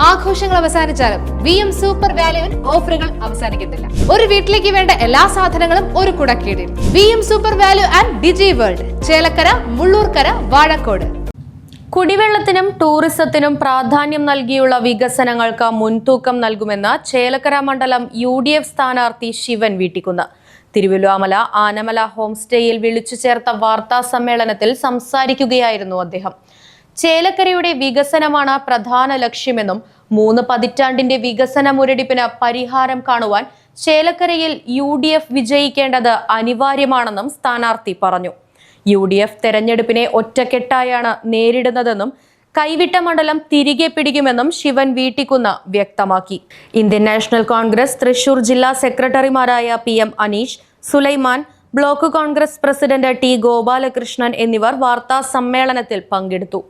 ആഘോഷങ്ങൾ അവസാനിച്ചാലും VM super വാല്യുവിൽ ഓഫറുകൾ അവസാനിക്കുന്നില്ല. ഒരു വീട്ടിലേക്ക് വേണ്ട എല്ലാ സാധനങ്ങളും ഒരു കുടക്കീഴിൽ. VM super value and digi world, Chelakkara, Mullurkara, Vazhakode. കുടിവെള്ളത്തിനും ടൂറിസത്തിനും പ്രാധാന്യം നൽകിയുള്ള വികസനങ്ങൾക്ക് മുൻതൂക്കം നൽകുമെന്ന് ചേലക്കര മണ്ഡലം UDF സ്ഥാനാർത്ഥി ശിവൻ വീട്ടിക്കുന്ന്. തിരുവല്ലുവാമല ആനമല ഹോം സ്റ്റേയിൽ വിളിച്ചു ചേർത്ത വാർത്താ സമ്മേളനത്തിൽ സംസാരിക്കുകയായിരുന്നു അദ്ദേഹം. ചേലക്കരയുടെ വികസനമാണ് പ്രധാന ലക്ഷ്യമെന്നും 3 പതിറ്റാണ്ടിന്റെ വികസന മുരടിപ്പിന് പരിഹാരം കാണുവാൻ ചേലക്കരയിൽ UDF വിജയിക്കേണ്ടത് അനിവാര്യമാണെന്നും സ്ഥാനാർത്ഥി പറഞ്ഞു. UDF തെരഞ്ഞെടുപ്പിനെ ഒറ്റക്കെട്ടായാണ് നേരിടുന്നതെന്നും കൈവിട്ട മണ്ഡലം തിരികെ പിടിക്കുമെന്നും ശിവൻ വീട്ടിക്കുന്ന് വ്യക്തമാക്കി. ഇന്ത്യൻ നാഷണൽ കോൺഗ്രസ് തൃശൂർ ജില്ലാ സെക്രട്ടറിമാരായ PM Aneesh, Sulaiman, block Congress president T Gopalakrishnan എന്നിവർ വാർത്താ സമ്മേളനത്തിൽ പങ്കെടുത്തു.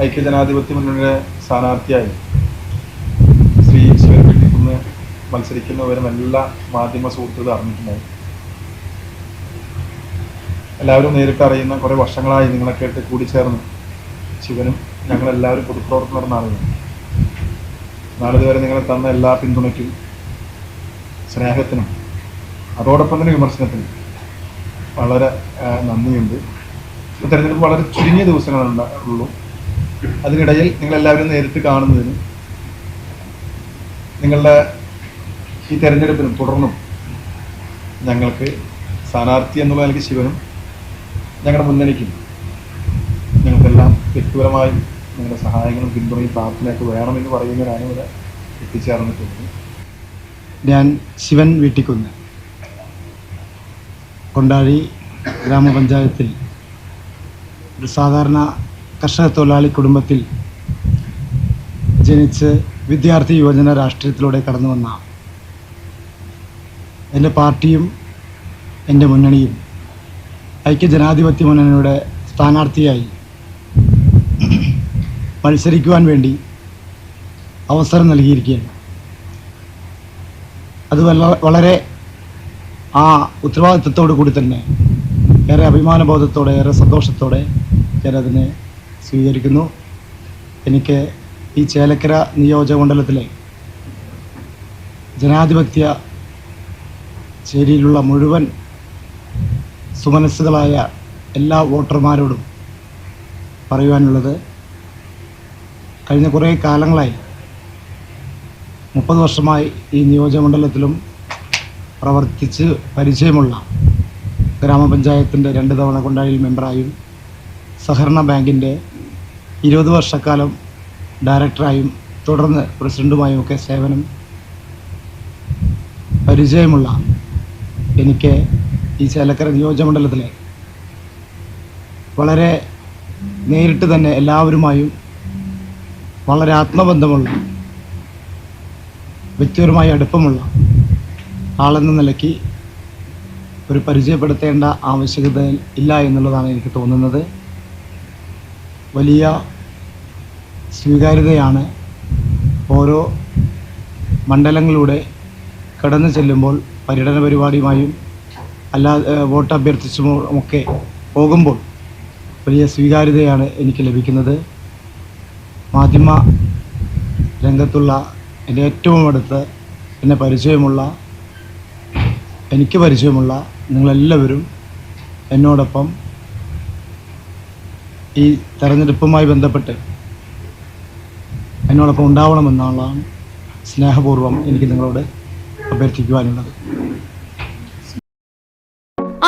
ഐക്യജനാധിപത്യ മുന്നണിയുടെ സ്ഥാനാർത്ഥിയായി ശ്രീ ശിവൻ വീട്ടിക്കുന്ന് മത്സരിക്കുന്നവരും എല്ലാ മാധ്യമ സുഹൃത്തുക്കളും അറിഞ്ഞിട്ടുണ്ടായി. എല്ലാവരും നേരിട്ട് അറിയുന്ന കുറേ വർഷങ്ങളായി നിങ്ങളൊക്കെ ആയിട്ട് കൂടിച്ചേർന്ന് ശിവനും ഞങ്ങളെല്ലാവരും പൊതുപ്രവർത്തനം നടന്ന ആളുകൾ. നാളിതുവരെ നിങ്ങൾ തന്ന എല്ലാ പിന്തുണയ്ക്കും, സ്നേഹത്തിനും, അതോടൊപ്പം തന്നെ വിമർശനത്തിനും വളരെ നന്ദിയുണ്ട്. തെരഞ്ഞെടുപ്പ് വളരെ ചുരുങ്ങിയ ദിവസങ്ങളുള്ളൂ. അതിനിടയിൽ നിങ്ങളെല്ലാവരും നേരിട്ട് കാണുന്നതിനും നിങ്ങളുടെ ഈ തെരഞ്ഞെടുപ്പിനും തുടർന്നും ഞങ്ങൾക്ക് സ്ഥാനാർത്ഥി എന്നുള്ള നിലയ്ക്ക് ശിവനും ഞങ്ങളുടെ മുന്നണിക്കും ഞങ്ങൾക്കെല്ലാം വ്യക്തിപരമായും നിങ്ങളുടെ സഹായങ്ങളും പിന്തുണയും പ്രാർത്ഥനയൊക്കെ വേണമെന്ന് പറയുന്നതിനാണ് ഇവിടെ എത്തിച്ചേർന്നിട്ടുള്ളത്. ഞാൻ ശിവൻ വീട്ടിക്കുന്ന്, കൊണ്ടാഴി ഗ്രാമപഞ്ചായത്തിൽ ഒരു സാധാരണ കർഷക തൊഴിലാളി കുടുംബത്തിൽ ജനിച്ച് വിദ്യാർത്ഥി യുവജന രാഷ്ട്രീയത്തിലൂടെ കടന്നു വന്ന എൻ്റെ പാർട്ടിയും എൻ്റെ മുന്നണിയും ഐക്യജനാധിപത്യ മുന്നണിയുടെ സ്ഥാനാർത്ഥിയായി മത്സരിക്കുവാൻ വേണ്ടി അവസരം നൽകിയിരിക്കുകയാണ്. അത് വളരെ ആ ഉത്തരവാദിത്വത്തോടു കൂടി തന്നെ ഏറെ അഭിമാനബോധത്തോടെ, ഏറെ സന്തോഷത്തോടെ ഞാനതിനെ സ്വീകരിക്കുന്നു. എനിക്ക് ഈ ചേലക്കര നിയോജകമണ്ഡലത്തിലെ ജനാധിപത്യ ചേരിയിലുള്ള മുഴുവൻ സുമനസ്സുകളായ എല്ലാ വോട്ടർമാരോടും പറയുവാനുള്ളത്, കഴിഞ്ഞ കുറേ കാലങ്ങളായി 30 വർഷമായി ഈ നിയോജകമണ്ഡലത്തിലും പ്രവർത്തിച്ച് പരിചയമുള്ള ഗ്രാമപഞ്ചായത്തിൻ്റെ 2 തവണ കൊണ്ടാഴിയിൽ മെമ്പറായും സഹകരണ ബാങ്കിൻ്റെ 20 വർഷക്കാലം ഡയറക്ടറായും തുടർന്ന് പ്രസിഡൻറ്റുമായും ഒക്കെ സേവനം പരിചയമുള്ള എനിക്ക് ഈ ചേലക്കര നിയോജകമണ്ഡലത്തിലെ വളരെ നേരിട്ട് തന്നെ എല്ലാവരുമായും വളരെ ആത്മബന്ധമുള്ള, വ്യക്തിപരമായി അടുപ്പമുള്ള ആളെന്ന നിലയ്ക്ക് ഒരു പരിചയപ്പെടുത്തേണ്ട ആവശ്യകത ഇല്ല എന്നുള്ളതാണ് എനിക്ക് തോന്നുന്നത്. വലിയ സ്വീകാര്യതയാണ് ഓരോ മണ്ഡലങ്ങളിലൂടെ കടന്നു ചെല്ലുമ്പോൾ, പര്യടന പരിപാടിയുമായും വോട്ട് അഭ്യർത്ഥിച്ചുമൊക്കെ പോകുമ്പോൾ വലിയ സ്വീകാര്യതയാണ് എനിക്ക് ലഭിക്കുന്നത്. മാധ്യമ രംഗത്തുള്ള എൻ്റെ ഏറ്റവും അടുത്ത് എനിക്ക് പരിചയമുള്ള നിങ്ങളെല്ലാവരും എന്നോടൊപ്പം ഈ തെരഞ്ഞെടുപ്പുമായി ബന്ധപ്പെട്ട് എന്നോടൊപ്പം ഉണ്ടാവണമെന്നുള്ളതാണ് സ്നേഹപൂർവ്വം എനിക്ക് നിങ്ങളോട് അഭ്യർത്ഥിക്കുവാനുള്ളത്.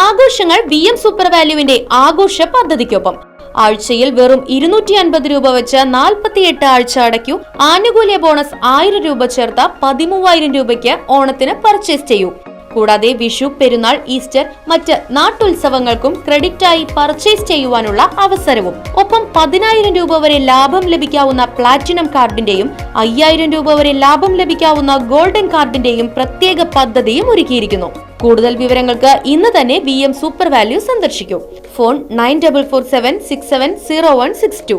ആഘോഷങ്ങൾ VM സൂപ്പർ വാല്യുവിന്റെ ആഘോഷ പദ്ധതിക്കൊപ്പം ആഴ്ചയിൽ വെറും 250 രൂപ വെച്ച് 48 ആഴ്ച അടയ്ക്കൂ. ആനുകൂല്യ ബോണസ് 1000 രൂപ ചേർത്ത 13,000 രൂപയ്ക്ക് ഓണത്തിന് പർച്ചേസ് ചെയ്യൂ. കൂടാതെ വിഷു, പെരുന്നാൾ, ഈസ്റ്റർ, മറ്റ് നാട്ടുത്സവങ്ങൾക്കും ക്രെഡിറ്റായി പർച്ചേസ് ചെയ്യുവാനുള്ള അവസരവും. ഒപ്പം 10,000 രൂപ വരെ ലാഭം ലഭിക്കാവുന്ന പ്ലാറ്റിനം കാർഡിന്റെയും 5,000 രൂപ വരെ ലാഭം ലഭിക്കാവുന്ന ഗോൾഡൻ കാർഡിന്റെയും പ്രത്യേക പദ്ധതിയും ഒരുക്കിയിരിക്കുന്നു. കൂടുതൽ വിവരങ്ങൾക്ക് ഇന്ന് തന്നെ VM സൂപ്പർ വാല്യൂ സന്ദർശിക്കൂ. ഫോൺ 9447670162.